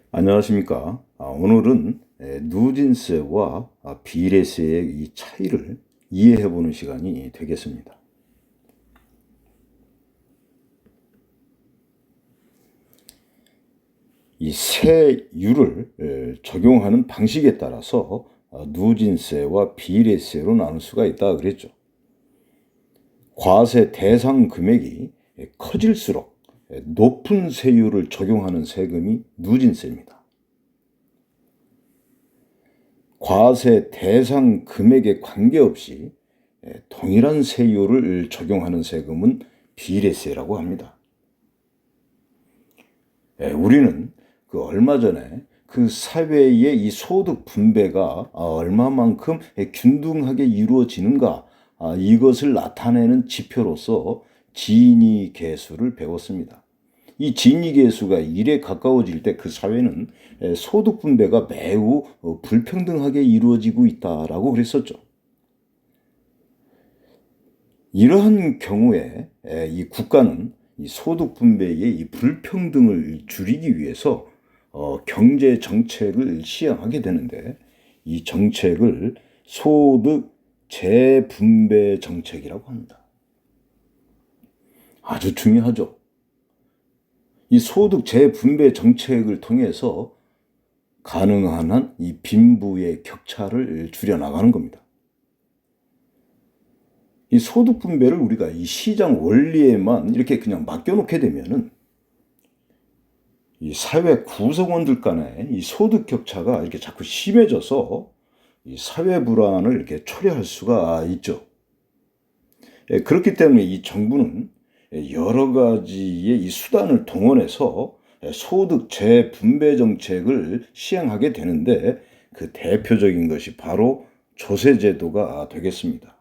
안녕하십니까. 오늘은 누진세와 비례세의 이 차이를 이해해 보는 시간이 되겠습니다. 이 세율을 적용하는 방식에 따라서 누진세와 비례세로 나눌 수가 있다 그랬죠. 과세 대상 금액이 커질수록 높은 세율을 적용하는 세금이 누진세입니다. 과세 대상 금액에 관계없이 동일한 세율을 적용하는 세금은 비례세라고 합니다. 우리는 얼마 전에 그 사회의 이 소득 분배가 얼마만큼 균등하게 이루어지는가 이것을 나타내는 지표로서 지니 계수를 배웠습니다. 이 지니 계수가 1에 가까워질 때 그 사회는 소득 분배가 매우 불평등하게 이루어지고 있다라고 그랬었죠. 이러한 경우에 이 국가는 이 소득 분배의 이 불평등을 줄이기 위해서 경제 정책을 시행하게 되는데 이 정책을 소득 재분배 정책이라고 합니다. 아주 중요하죠. 이 소득 재분배 정책을 통해서 가능한 한 이 빈부의 격차를 줄여나가는 겁니다. 이 소득 분배를 우리가 이 시장 원리에만 이렇게 그냥 맡겨놓게 되면은 이 사회 구성원들 간의 이 소득 격차가 이렇게 자꾸 심해져서 이 사회 불안을 이렇게 초래할 수가 있죠. 그렇기 때문에 이 정부는 여러 가지의 이 수단을 동원해서 소득 재분배 정책을 시행하게 되는데 그 대표적인 것이 바로 조세제도가 되겠습니다.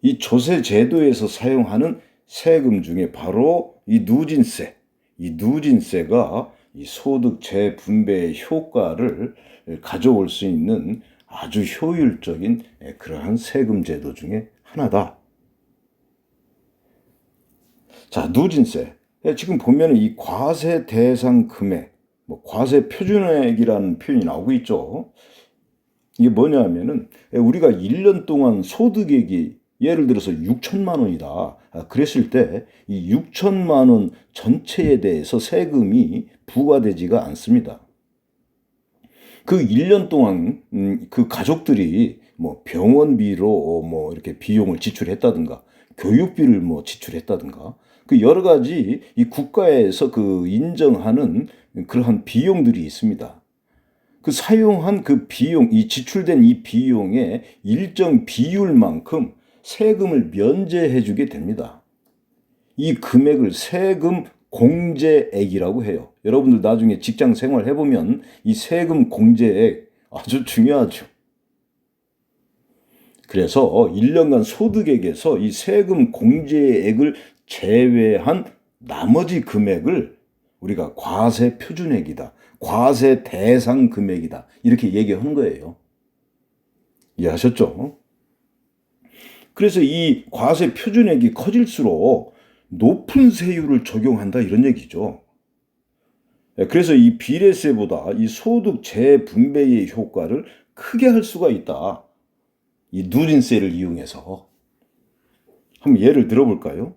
이 조세제도에서 사용하는 세금 중에 바로 이 누진세가 이 소득 재분배의 효과를 가져올 수 있는 아주 효율적인 그러한 세금 제도 중에 하나다. 자, 누진세. 지금 보면 이 과세 대상 금액, 과세 표준액이라는 표현이 나오고 있죠. 이게 뭐냐면은 우리가 1년 동안 소득액이 예를 들어서 6천만 원이다. 그랬을 때 이 6천만 원 전체에 대해서 세금이 부과되지가 않습니다. 그 1년 동안 그 가족들이 병원비로 이렇게 비용을 지출했다든가 교육비를 지출했다든가 그 여러 가지 이 국가에서 그 인정하는 그러한 비용들이 있습니다. 그 사용한 그 비용, 이 지출된 이 비용의 일정 비율만큼 세금을 면제해 주게 됩니다. 이 금액을 세금 공제액이라고 해요. 여러분들 나중에 직장 생활 해보면 이 세금 공제액 아주 중요하죠. 그래서 1년간 소득액에서 이 세금 공제액을 제외한 나머지 금액을 우리가 과세 표준액이다. 과세 대상 금액이다. 이렇게 얘기하는 거예요. 이해하셨죠? 그래서 이 과세 표준액이 커질수록 높은 세율을 적용한다 이런 얘기죠. 그래서 이 비례세보다 이 소득 재분배의 효과를 크게 할 수가 있다. 이 누진세를 이용해서. 한번 예를 들어볼까요?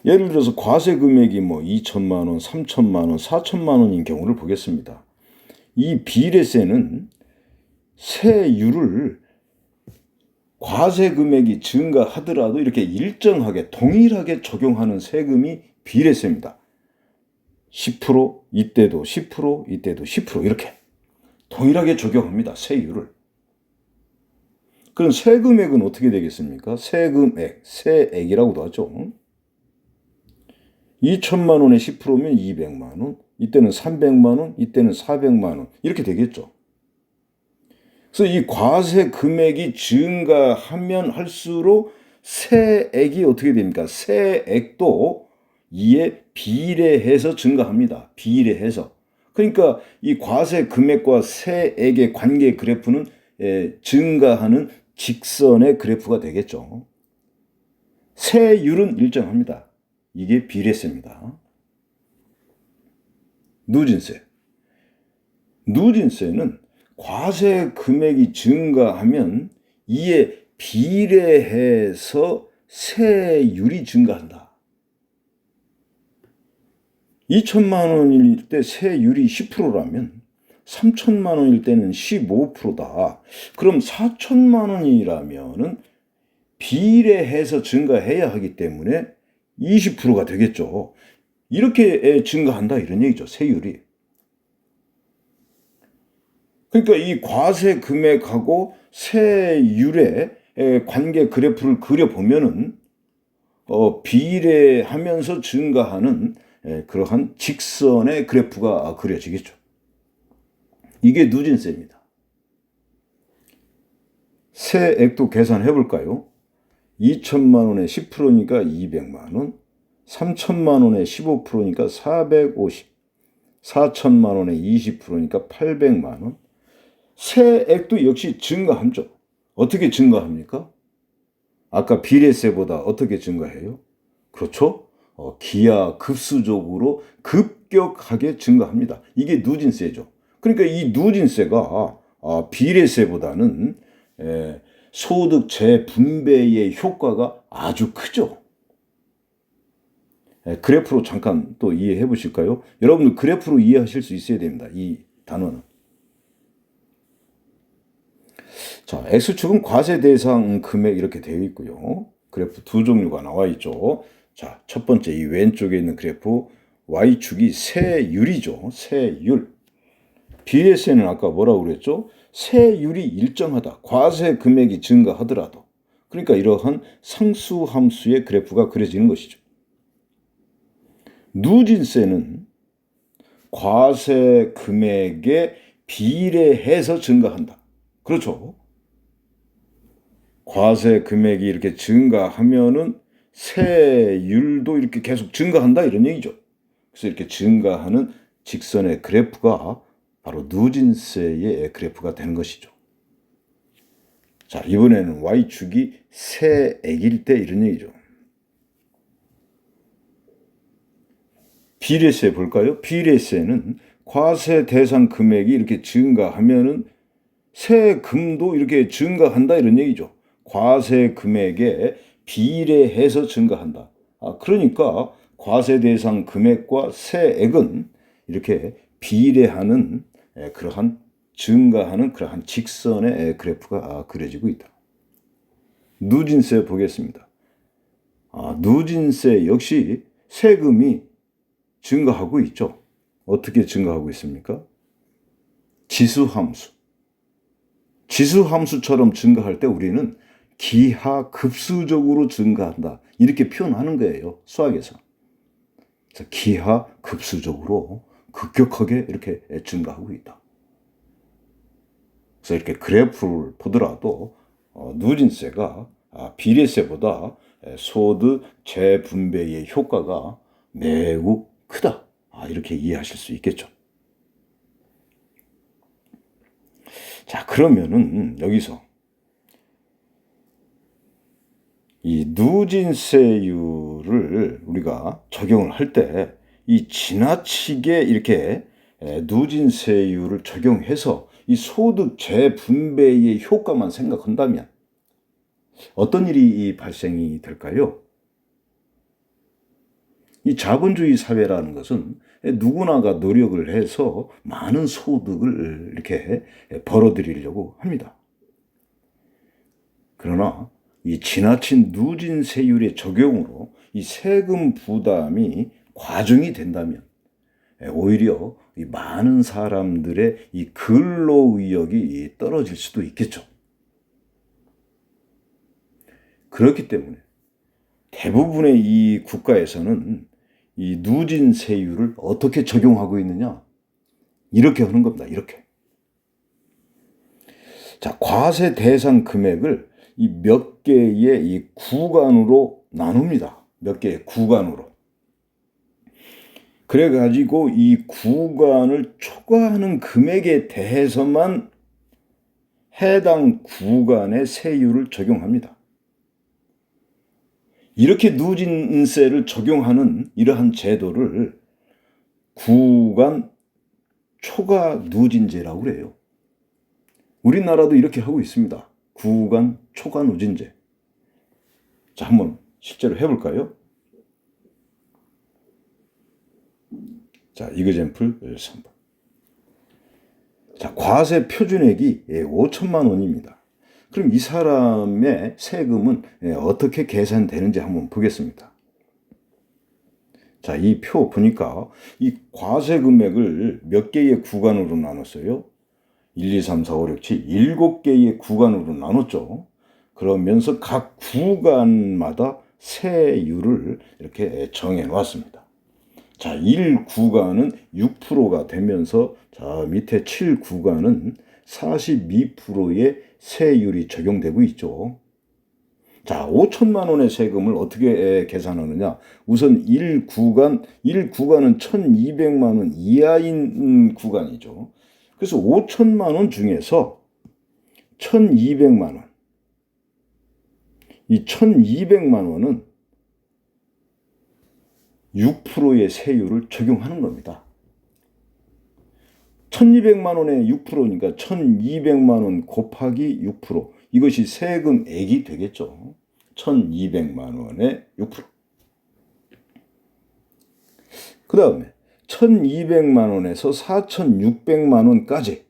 예를 들어서 과세 금액이 2천만 원, 3천만 원, 4천만 원인 경우를 보겠습니다. 이 비례세는 세율을 과세 금액이 증가하더라도 이렇게 일정하게 동일하게 적용하는 세금이 비례세입니다. 10%, 이때도 10%, 이때도 10% 이렇게 동일하게 적용합니다. 세율을. 그럼 세금액은 어떻게 되겠습니까? 세금액, 세액이라고도 하죠. 2천만 원에 10%면 200만 원, 이때는 300만 원, 이때는 400만 원 이렇게 되겠죠. 그래서 이 과세 금액이 증가하면 할수록 세액이 어떻게 됩니까? 세액도 이에 비례해서 증가합니다. 비례해서. 그러니까 이 과세 금액과 세액의 관계 그래프는 증가하는 직선의 그래프가 되겠죠. 세율은 일정합니다. 이게 비례세입니다. 누진세. 누진세는 과세 금액이 증가하면 이에 비례해서 세율이 증가한다. 2천만 원일 때 세율이 10%라면 3천만 원일 때는 15%다. 그럼 4천만 원이라면은 비례해서 증가해야 하기 때문에 20%가 되겠죠. 이렇게 증가한다 이런 얘기죠. 세율이. 그러니까 이 과세 금액하고 세율의 관계 그래프를 그려보면은 비례하면서 증가하는 그러한 직선의 그래프가 그려지겠죠. 이게 누진세입니다. 세액도 계산해 볼까요? 2천만 원에 10%니까 200만 원, 3천만 원에 15%니까 450, 4천만 원에 20%니까 800만 원. 세액도 역시 증가하죠. 어떻게 증가합니까? 아까 비례세보다 어떻게 증가해요? 그렇죠? 기하급수적으로 급격하게 증가합니다. 이게 누진세죠. 그러니까 이 누진세가 비례세보다는 소득 재분배의 효과가 아주 크죠. 그래프로 잠깐 또 이해해 보실까요? 여러분들 그래프로 이해하실 수 있어야 됩니다. 이 단어는. 자, X축은 과세 대상 금액 이렇게 되어 있고요. 그래프 두 종류가 나와 있죠. 자, 첫 번째 이 왼쪽에 있는 그래프 Y축이 세율이죠. 세율. 비례세는 아까 뭐라고 그랬죠? 세율이 일정하다. 과세 금액이 증가하더라도. 그러니까 이러한 상수함수의 그래프가 그려지는 것이죠. 누진세는 과세 금액에 비례해서 증가한다. 그렇죠. 과세 금액이 이렇게 증가하면은 세율도 이렇게 계속 증가한다 이런 얘기죠. 그래서 이렇게 증가하는 직선의 그래프가 바로 누진세의 그래프가 되는 것이죠. 자, 이번에는 Y축이 세액일 때 이런 얘기죠. 비례세 볼까요? 비례세는 과세 대상 금액이 이렇게 증가하면은 세금도 이렇게 증가한다 이런 얘기죠. 과세 금액에 비례해서 증가한다. 그러니까 과세 대상 금액과 세액은 이렇게 비례하는 그러한 증가하는 그러한 직선의 그래프가 그려지고 있다. 누진세 보겠습니다. 누진세 역시 세금이 증가하고 있죠. 어떻게 증가하고 있습니까? 지수함수. 지수함수처럼 증가할 때 우리는 기하급수적으로 증가한다. 이렇게 표현하는 거예요. 수학에서. 기하급수적으로 급격하게 이렇게 증가하고 있다. 그래서 이렇게 그래프를 보더라도 누진세가 비례세보다 소득 재분배의 효과가 매우 크다. 이렇게 이해하실 수 있겠죠. 자, 그러면은 여기서 이 누진세율을 우리가 적용을 할 때 이 지나치게 이렇게 누진세율을 적용해서 이 소득 재분배의 효과만 생각한다면 어떤 일이 발생이 될까요? 이 자본주의 사회라는 것은 누구나가 노력을 해서 많은 소득을 이렇게 벌어들이려고 합니다. 그러나 이 지나친 누진세율의 적용으로 이 세금 부담이 과중이 된다면 오히려 이 많은 사람들의 이 근로의욕이 떨어질 수도 있겠죠. 그렇기 때문에 대부분의 이 국가에서는 이 누진세율을 어떻게 적용하고 있느냐? 이렇게 하는 겁니다. 이렇게. 자, 과세 대상 금액을 이 몇 개의 이 구간으로 나눕니다. 몇 개의 구간으로. 그래가지고 이 구간을 초과하는 금액에 대해서만 해당 구간의 세율을 적용합니다. 이렇게 누진세를 적용하는 이러한 제도를 구간 초과 누진제라고 그래요. 우리나라도 이렇게 하고 있습니다. 구간 초과 누진제. 자, 한번 실제로 해볼까요? 자, 이그젬플 3번. 자, 과세 표준액이 5천만 원입니다. 그럼 이 사람의 세금은 어떻게 계산되는지 한번 보겠습니다. 자, 이 표 보니까 이 과세 금액을 몇 개의 구간으로 나눴어요? 1, 2, 3, 4, 5, 6, 7, 7개의 구간으로 나눴죠. 그러면서 각 구간마다 세율을 이렇게 정해 놨습니다. 자, 1구간은 6%가 되면서 자, 밑에 7구간은 42%의 세율이 적용되고 있죠. 자, 5천만 원의 세금을 어떻게 계산하느냐? 우선 1구간은 1,200만 원 이하인 구간이죠. 그래서 5천만 원 중에서 1,200만 원. 이 1,200만 원은 6%의 세율을 적용하는 겁니다. 1,200만 원의 6%니까 1,200만 원 곱하기 6%. 이것이 세금액이 되겠죠. 1,200만 원의 6%. 그 다음에 1,200만 원에서 4,600만 원까지.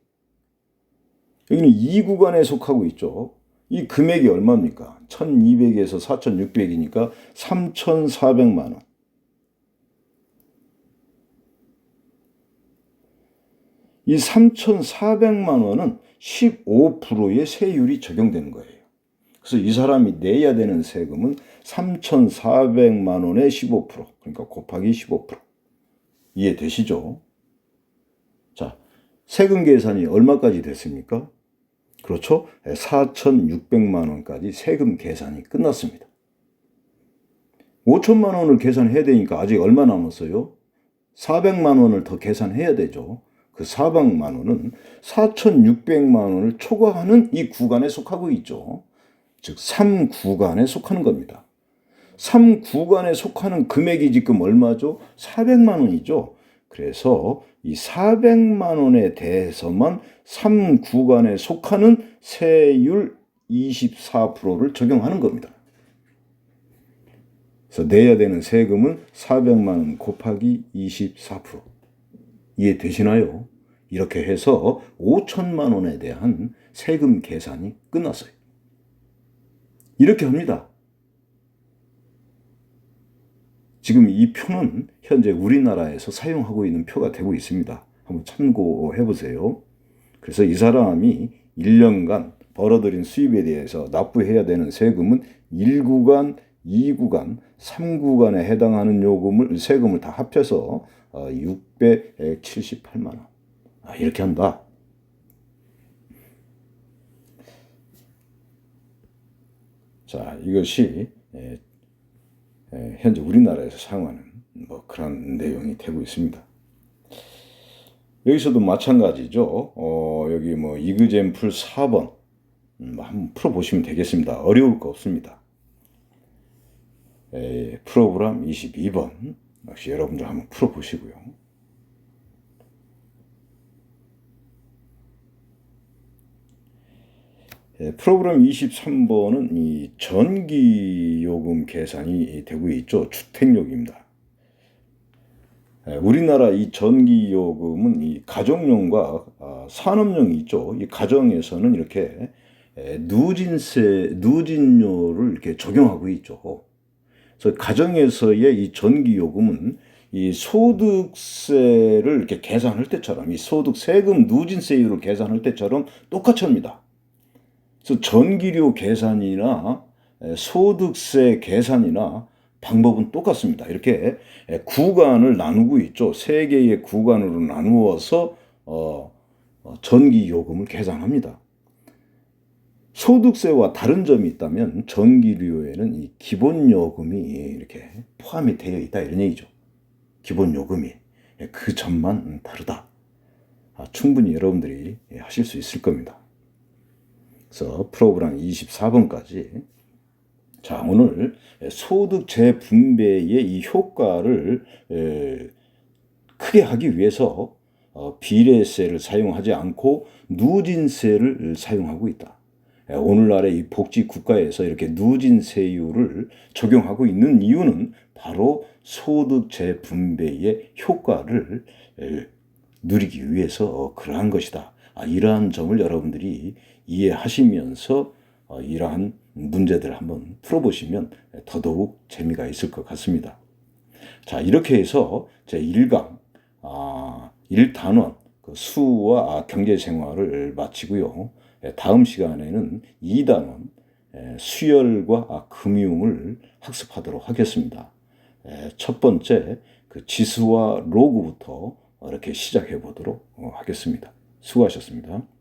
여기는 2구간에 속하고 있죠. 이 금액이 얼마입니까? 1,200에서 4,600이니까 3,400만 원. 이 3,400만 원은 15%의 세율이 적용되는 거예요. 그래서 이 사람이 내야 되는 세금은 3,400만 원의 15%, 그러니까 곱하기 15%. 이해되시죠? 자, 세금 계산이 얼마까지 됐습니까? 그렇죠? 4,600만 원까지 세금 계산이 끝났습니다. 5천만 원을 계산해야 되니까 아직 얼마 남았어요? 400만 원을 더 계산해야 되죠. 그 400만 원은 4,600만 원을 초과하는 이 구간에 속하고 있죠. 즉 3구간에 속하는 겁니다. 3구간에 속하는 금액이 지금 얼마죠? 400만 원이죠. 그래서 이 400만 원에 대해서만 3구간에 속하는 세율 24%를 적용하는 겁니다. 그래서 내야 되는 세금은 400만 원 곱하기 24%. 이해되시나요? 이렇게 해서 5천만 원에 대한 세금 계산이 끝났어요. 이렇게 합니다. 지금 이 표는 현재 우리나라에서 사용하고 있는 표가 되고 있습니다. 한번 참고해 보세요. 그래서 이 사람이 1년간 벌어들인 수입에 대해서 납부해야 되는 세금은 1구간, 2구간, 3구간에 해당하는 세금을 다 합쳐서 678만 원. 이렇게 한다. 자, 이것이 현재 우리나라에서 사용하는 그런 내용이 되고 있습니다. 여기서도 마찬가지죠. 여기 이그젬플 4번 한번 풀어보시면 되겠습니다. 어려울 거 없습니다. 프로그램 22번 역시 여러분들 한번 풀어보시고요. 프로그램 23번은 이 전기요금 계산이 되고 있죠. 주택용입니다. 우리나라 이 전기요금은 이 가정용과 산업용이 있죠. 이 가정에서는 이렇게 누진료를 이렇게 적용하고 있죠. 그래서 가정에서의 이 전기요금은 이 소득세를 이렇게 계산할 때처럼 이 소득 세금 누진세율을 계산할 때처럼 똑같이 합니다. 그래서 전기료 계산이나 소득세 계산이나 방법은 똑같습니다. 이렇게 구간을 나누고 있죠. 3개의 구간으로 나누어서 전기요금을 계산합니다. 소득세와 다른 점이 있다면 전기료에는 이 기본요금이 이렇게 포함이 되어 있다 이런 얘기죠. 기본요금이. 그 점만 다르다. 충분히 여러분들이 하실 수 있을 겁니다. 그래서 프로그램 24번까지 자, 오늘 소득 재분배의 이 효과를 크게 하기 위해서 비례세를 사용하지 않고 누진세를 사용하고 있다. 오늘날의 이 복지 국가에서 이렇게 누진세율을 적용하고 있는 이유는 바로 소득 재분배의 효과를 누리기 위해서 그러한 것이다. 이러한 점을 여러분들이 이해하시면서 이러한 문제들을 한번 풀어보시면 더더욱 재미가 있을 것 같습니다. 자, 이렇게 해서 제 1강 1단원 수와 경제생활을 마치고요. 다음 시간에는 2단원 수열과 금융을 학습하도록 하겠습니다. 첫 번째 지수와 로그부터 이렇게 시작해 보도록 하겠습니다. 수고하셨습니다.